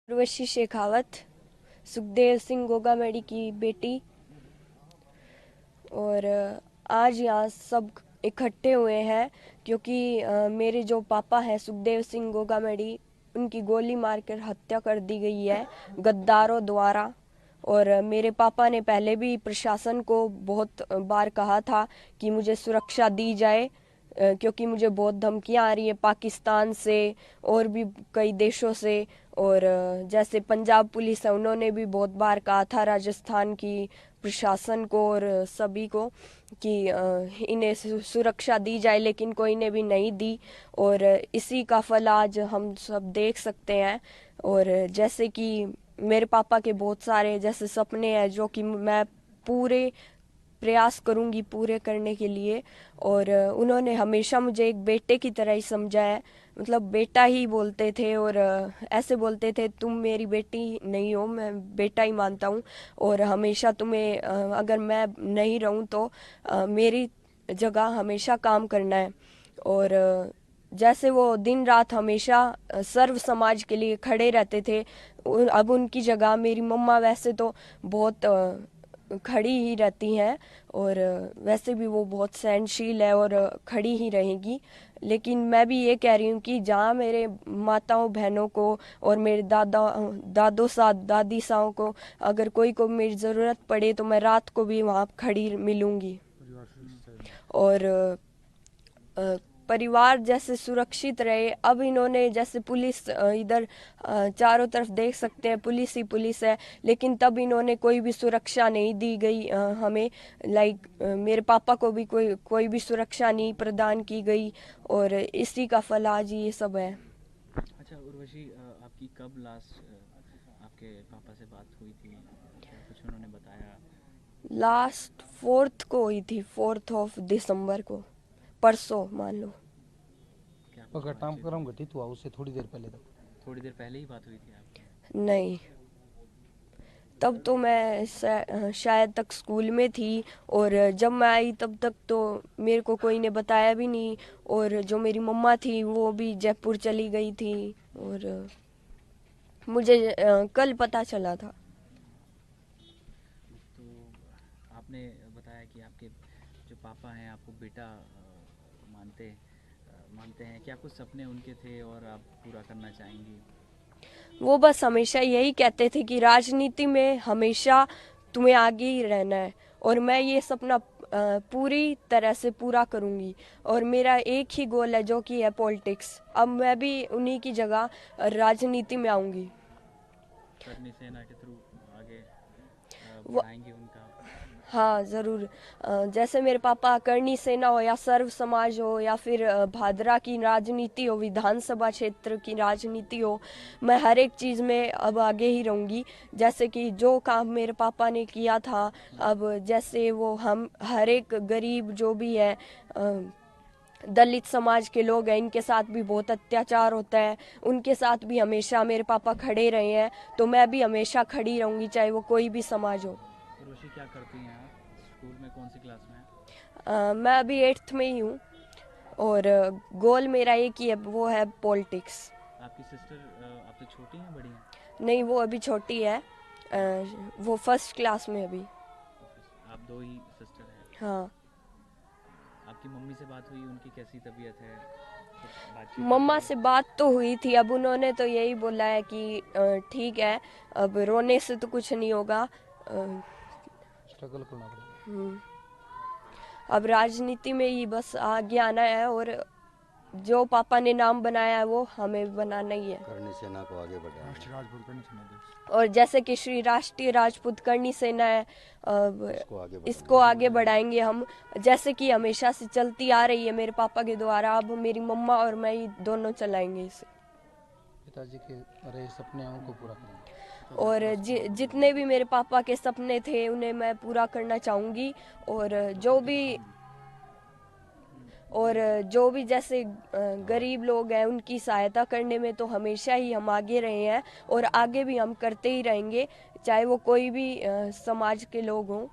उर्वशी शेखावत, सुखदेव सिंह गोगामेडी की बेटी। और आज यहाँ सब इकट्ठे हुए हैं क्योंकि मेरे जो पापा हैं सुखदेव सिंह गोगामेडी, उनकी गोली मारकर हत्या कर दी गई है गद्दारों द्वारा। और मेरे पापा ने पहले भी प्रशासन को बहुत बार कहा था कि मुझे सुरक्षा दी जाए, क्योंकि मुझे बहुत धमकियां आ रही है पाकिस्तान से और भी कई देशों से। और जैसे पंजाब पुलिस है, उन्होंने भी बहुत बार कहा था राजस्थान की प्रशासन को और सभी को कि इन्हें सुरक्षा दी जाए, लेकिन कोई ने भी नहीं दी। और इसी का फल आज हम सब देख सकते हैं। और जैसे कि मेरे पापा के बहुत सारे जैसे सपने हैं जो कि मैं पूरे प्रयास करूंगी पूरे करने के लिए। और उन्होंने हमेशा मुझे एक बेटे की तरह ही समझा है, मतलब बेटा ही बोलते थे। और ऐसे बोलते थे, तुम मेरी बेटी नहीं हो, मैं बेटा ही मानता हूँ। और हमेशा तुम्हें अगर मैं नहीं रहूँ तो मेरी जगह हमेशा काम करना है। और जैसे वो दिन रात हमेशा सर्व समाज के लिए खड़े रहते थे, अब उनकी जगह मेरी मम्मा वैसे तो बहुत खड़ी ही रहती हैं। और वैसे भी वो बहुत सहनशील है और खड़ी ही रहेगी। लेकिन मैं भी ये कह रही हूँ कि जहाँ मेरे माताओं बहनों को और मेरे दादों साथ दादी साओं को अगर कोई को मेरी ज़रूरत पड़े तो मैं रात को भी वहाँ खड़ी मिलूँगी। और परिवार जैसे सुरक्षित रहे। अब इन्होंने जैसे पुलिस इधर चारों तरफ देख सकते हैं, पुलिस ही पुलिस है, लेकिन तब इन्होंने कोई भी सुरक्षा नहीं दी गई हमें। लाइक मेरे पापा को भी कोई भी सुरक्षा नहीं प्रदान की गई। और इसी का फल आज ये सब है। अच्छा उर्वशी, आपकी कब लास्ट आपके पापा से बात हुई थी? क्या कुछ उन्होंने बताया? लास्ट 4th को हुई थी, 4th ऑफ दिसंबर को, परसों मान लो। क्या कुछ अगर बातचीत घटनाक्रम हुई? घटित हुआ उससे थोड़ी देर पहले तक? थोड़ी देर पहले ही बात हुई थी आपकी? नहीं, तब तो मैं शायद तक स्कूल में थी। और जब मैं आई तब तक तो मेरे को कोई ने बताया भी नहीं। और जो मेरी मम्मा थी वो भी जयपुर चली गई थी। और मुझे कल पता चला था। तो आपने बताया कि आपके जो पापा हैं आपको बेटा मानते हैं। क्या कुछ सपने उनके थे और आप पूरा करना चाहेंगी? वो बस हमेशा यही कहते थे कि राजनीति में हमेशा तुम्हें आगे ही रहना है। और मैं ये सपना पूरी तरह से पूरा करूंगी। और मेरा एक ही गोल है जो कि है पॉलिटिक्स। अब मैं भी उन्हीं की जगह राजनीति में आऊंगी। करनी सेना के थ्रू आगे वो बढ़ाएंगे उनका? हाँ ज़रूर। जैसे मेरे पापा करणी सेना हो या सर्व समाज हो या फिर भादरा की राजनीति हो, विधानसभा क्षेत्र की राजनीति हो, मैं हर एक चीज़ में अब आगे ही रहूँगी। जैसे कि जो काम मेरे पापा ने किया था, अब जैसे वो हम हर एक गरीब जो भी है, दलित समाज के लोग हैं, इनके साथ भी बहुत अत्याचार होता है, उनके साथ भी हमेशा मेरे पापा खड़े रहे हैं। तो मैं भी हमेशा खड़ी रहूँगी, चाहे वो कोई भी समाज हो। उर्वशी, क्या करती हैं आप? स्कूल में कौन सी क्लास में हैं? मैं अभी 8th में ही हूँ। और गोल मेरा एक ही है, वो है पॉलिटिक्स। आपकी सिस्टर आपसे छोटी हैं बड़ी हैं? नहीं, वो अभी छोटी है। वो फर्स्ट क्लास में अभी। आप दो ही सिस्टर हैं? हाँ। आपकी मम्मी से बात हुई? उनकी कैसी तबीयत है? कुछ बातचीत मम्मा होती है? से बात तो हुई थी, अब उन्होंने तो यही बोला है कि ठीक है, अब रोने से तो कुछ नहीं होगा। स्ट्रगल करना पड़ेगा। अब राजनीति में ही बस आगे आना है। और जो पापा ने नाम बनाया है वो हमें बनाना ही है। करनी सेना को आगे बढ़ाएं। और जैसे कि श्री राष्ट्रीय राजपूत करणी सेना है, इसको आगे बढ़ाएंगे हम। जैसे कि हमेशा से चलती आ रही है मेरे पापा के द्वारा, अब मेरी मम्मा और मैं ही दोनों चलाएंगे इसे। पिताजी के रहे सपने हैं उनको पूरा करेंगे। और जितने भी मेरे पापा के सपने थे उन्हें मैं पूरा करना चाहूँगी। और जो भी जैसे गरीब लोग हैं उनकी सहायता करने में तो हमेशा ही हम आगे रहे हैं और आगे भी हम करते ही रहेंगे, चाहे वो कोई भी समाज के लोग हों।